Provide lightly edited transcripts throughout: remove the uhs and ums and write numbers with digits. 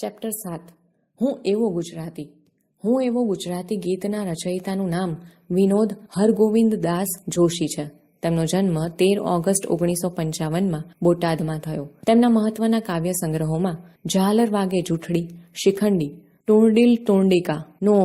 Chapter 7 હું એવો ગુજરાતી. હું એવો ગુજરાતી ગીતના રચયિતાનું નામ વિનોદ હરગોવિંદ દાસ જોશી છે. તેમનો જન્મ 13 ઓગસ્ટ 1955 બોટાદમાં થયો. તેમના મહત્વના કાવ્ય સંગ્રહોમાં ઝાલર વાગે જૂઠડી, શિખંડી, ટુંડિલ ટુંડિકા નો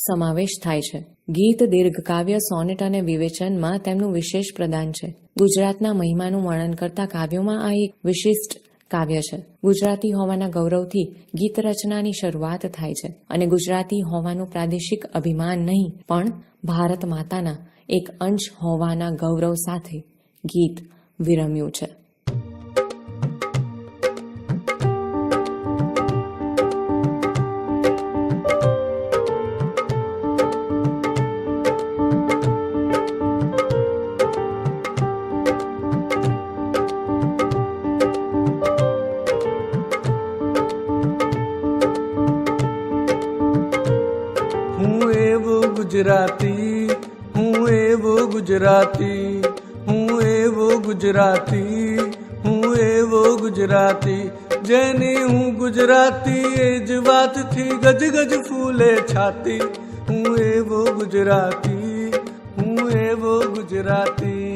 સમાવેશ થાય છે. ગીત, દીર્ઘકાવ્ય, સોનેટ અને વિવેચનમાં તેમનું વિશેષ પ્રદાન છે. ગુજરાતના મહિમાનું વર્ણન કરતા કાવ્યોમાં આ એક વિશિષ્ટ કાવ્ય છે. ગુજરાતી હોવાના ગૌરવથી ગીત રચનાની શરૂઆત થાય છે અને ગુજરાતી હોવાનું પ્રાદેશિક અભિમાન નહીં પણ ભારત માતાના એક અંશ હોવાના ગૌરવ સાથે ગીત વિરમ્યું છે. ગુજરાતી હું એવો ગુજરાતી, હું એવો ગુજરાતી, હું એવો ગુજરાતી, જેની હું ગુજરાતી એ જ વાતથી ગજ ગજ ફૂલે છાતી. હું એવો ગુજરાતી, હું એવો ગુજરાતી.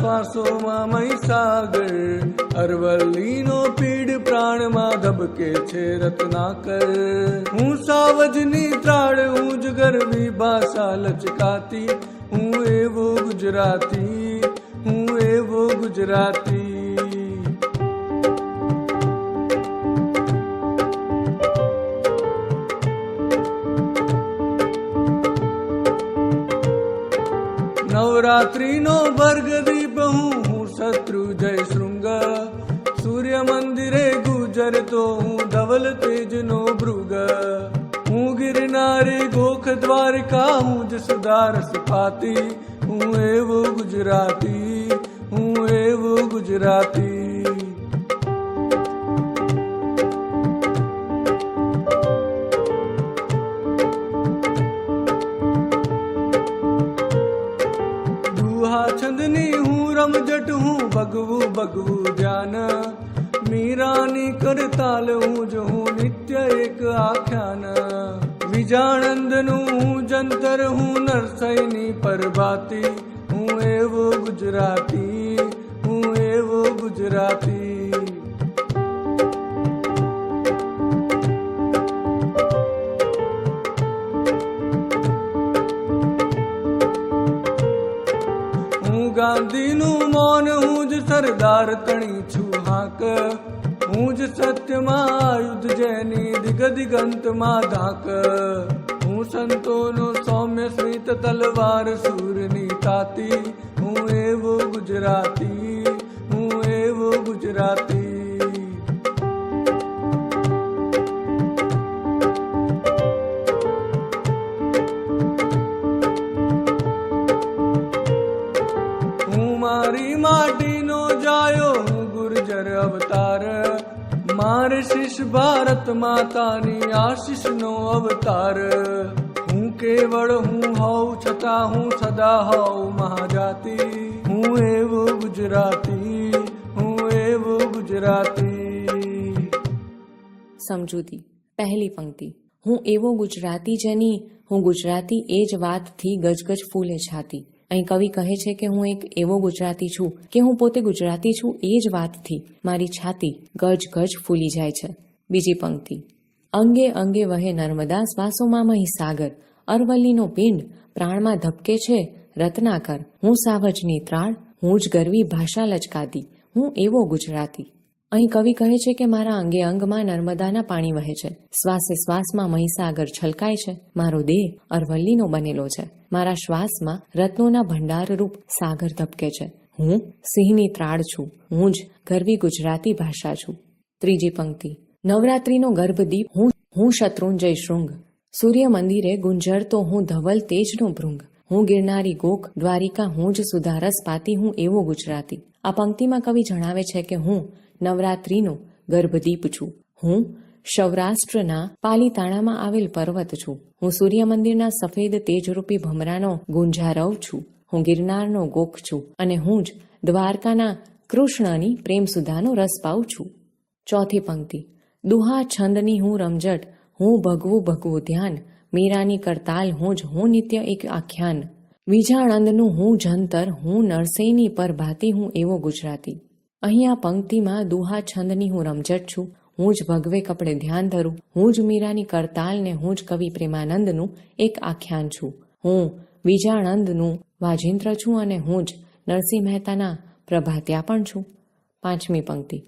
શ્વાસોમાં મહીસાગર, અરવલ્લીનો પીડ પ્રાણમાં ધબકે છે રત્નાકર. હું સાવજની ત્રાળ, હું જ ગરવી ભાષા લચકાતી. હું એવો ગુજરાતી, હું એવો ગુજરાતી. નવરાત્રીનો ભર્ગદીપ હું શત્રુજય શૃંગ. સૂર્ય મંદિરે ગુજરતો હું ધવલ તેજનો ભૃગ. હું ગિરનારી ગોખ દ્વારકા, હું જ સુદારસ પાતી. હું એવો ગુજરાતી, હું એવો ગુજરાતી. છંદની હું રમજટ, હું ભગવું ભગવું ધ્યાન. મીરાની કરતાલ હું જ હું નિત્ય એક આખ્યાન. વિજાણંદનું હું જંતર, હું નરસૈની પરભાતી. હું એવો ગુજરાતી, હું એવો ગુજરાતી. ગાંધીનું મૌન, હું જ સરદાર તણી છું હાક. હું જ સત્યમાં આયુધ, જેની દિગ દિગંતમાં ધાક. હું સંતોનો સૌમ્ય સ્મિત, તલવાર સૂરની તાતી. હું એવો ગુજરાતી, હું એવો ગુજરાતી. મારી માટીનો જાયો, હું ગુર્જર અવતાર. માર શિષ ભારત માતાની આશીષનો અવતાર. હું કેવળ હું હોઉં છતાં હું સદા હોઉં મહાજાતિ. હું એવો ગુજરાતી, હું એવો ગુજરાતી. સમજૂતી. પહેલી પંક્તિ. હું એવો ગુજરાતી જેની હું ગુજરાતી એ જ વાતથી ગજગજ ફૂલે છાતી. અહીં કવિ કહે છે કે હું એક એવો ગુજરાતી છું કે હું પોતે ગુજરાતી છું એ જ વાતથી મારી છાતી ગજ ગજ ફૂલી જાય છે. બીજી પંક્તિ. અંગે અંગે વહે નર્મદા, શ્વાસોમાં મહીસાગર, અરવલ્લીનો પિંડ પ્રાણમાં ધબકે છે રત્નાકર. હું સાવજની ત્રાળ, હું જ ગરવી ભાષા લચકાતી. હું એવો ગુજરાતી. અહીં કવિ કહે છે કે મારા અંગે અંગમાં નર્મદાના પાણી વહે છે, શ્વાસે શ્વાસમાં મહીસાગર છલકાય છે. મારો દેહ અરવલ્લીનો બનેલો છે. મારા શ્વાસમાં રત્નોના ભંડારરૂપ સાગર ધબકે છે. હું સિંહની ત્રાળ છું, હું જ ગરવી ગુજરાતી ભાષા છું. ત્રીજી પંક્તિ. નવરાત્રીનો ગર્ભદીપ હું શત્રુંજય શૃંગ. સૂર્ય મંદિરે ગુંજરતો હું ધવલ તેજનો ભૃંગ. હું ગિરનારી ગોખ, દ્વારિકા હું જ સુધારસ પાતી, હું એવો ગુજરાતી. આ પંક્તિમાં કવિ જણાવે છે કે હું નવરાત્રિનો ગર્ભદીપ છું. હું સૌરાષ્ટ્રના પાલીતાણામાં આવેલ પર્વત છું. હું સૂર્ય મંદિરના સફેદ તેજરૂપી ભમરાનો ગુંજારવ છું. હું ગિરનારનો ગોખ છું અને હું જ દ્વારકાના કૃષ્ણની પ્રેમસુધાનો રસ પાઉં છું. ચોથી પંક્તિ. દુહા છંદની હું રમઝટ, હું ભગવું ભગવું ધ્યાન, મીરાની કરતાલ હું જ, હું નિત્ય એક આખ્યાન. વિજાણંદનું હું જંતર, હું નરસૈની પર ભાતી, હું એવો ગુજરાતી. અહીં આ પંક્તિમાં દુહા છંદની હું રમઝટ છું, હું જ ભગવે કપડે ધ્યાન ધરું, હું જ મીરાની કરતાલ ને હું જ કવિ પ્રેમાનંદનું એક આખ્યાન છું. હું વિજાણંદનું વાજિંત્ર છું અને હું જ નરસિંહ મહેતાના પ્રભાત્યા પણ છું. પાંચમી પંક્તિ.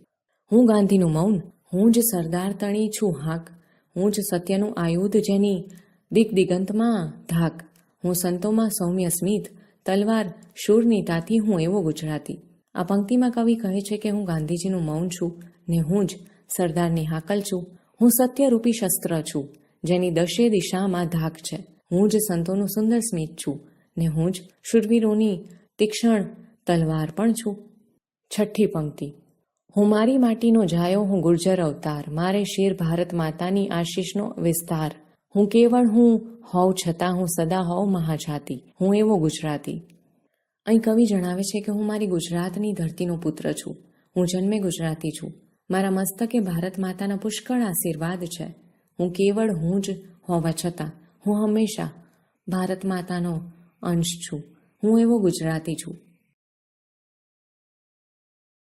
હું ગાંધીનું મૌન, હું જ સરદાર તણી છું હાક, હું જ સત્યનું આયુધ જેની દિગદિગંતમાં ધાક, હું સંતોમાં સૌમ્ય સ્મિત, તલવાર શૂરની તાતી, હું એવો ગુજરાતી. આ પંક્તિમાં કવિ કહે છે કે હું ગાંધીજીનું મૌન છું ને હું જ સરદારની હાકલ છું. હું સત્યરૂપી શસ્ત્ર છું જેની દશે દિશામાં ધાક છે. હું જ સંતોનું સુંદર સ્મિત છું ને હું જ શૂરવીરોની તીક્ષ્ણ તલવાર પણ છું. છઠ્ઠી પંક્તિ. હું મારી માટીનો જાયો, હું ગુર્જર અવતાર, મારે શેર ભારત માતાની આશીષનો વિસ્તાર. હું કેવળ હું હોઉં છતાં હું સદા હોઉં મહાજાતિ, હું એવો ગુજરાતી. અહીં કવિ જણાવે છે કે હું મારી ગુજરાતની ધરતીનો પુત્ર છું. હું જન્મે ગુજરાતી છું. મારા મસ્તકે ભારત માતાના પુષ્કળ આશીર્વાદ છે. હું કેવળ હું જ હોવા છતાં હું હંમેશા ભારત માતાનો અંશ છું. હું એવો ગુજરાતી છું.